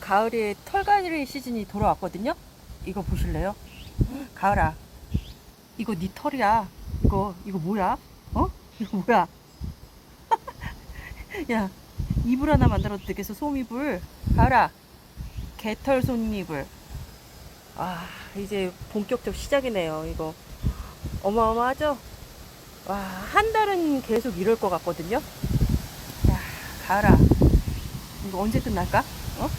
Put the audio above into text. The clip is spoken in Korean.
가을에 털갈이 시즌이 돌아왔거든요. 이거 보실래요? 가을아, 이거 네 털이야. 이거 뭐야? 어? 이거 뭐야? 야, 이불 하나 만들어도 되겠어. 솜이불. 가을아, 개털 솜이불. 아, 이제 본격적 시작이네요. 이거 어마어마하죠? 와, 한 달은 계속 이럴 것 같거든요. 야, 가을아, 이거 언제 끝날까? 어?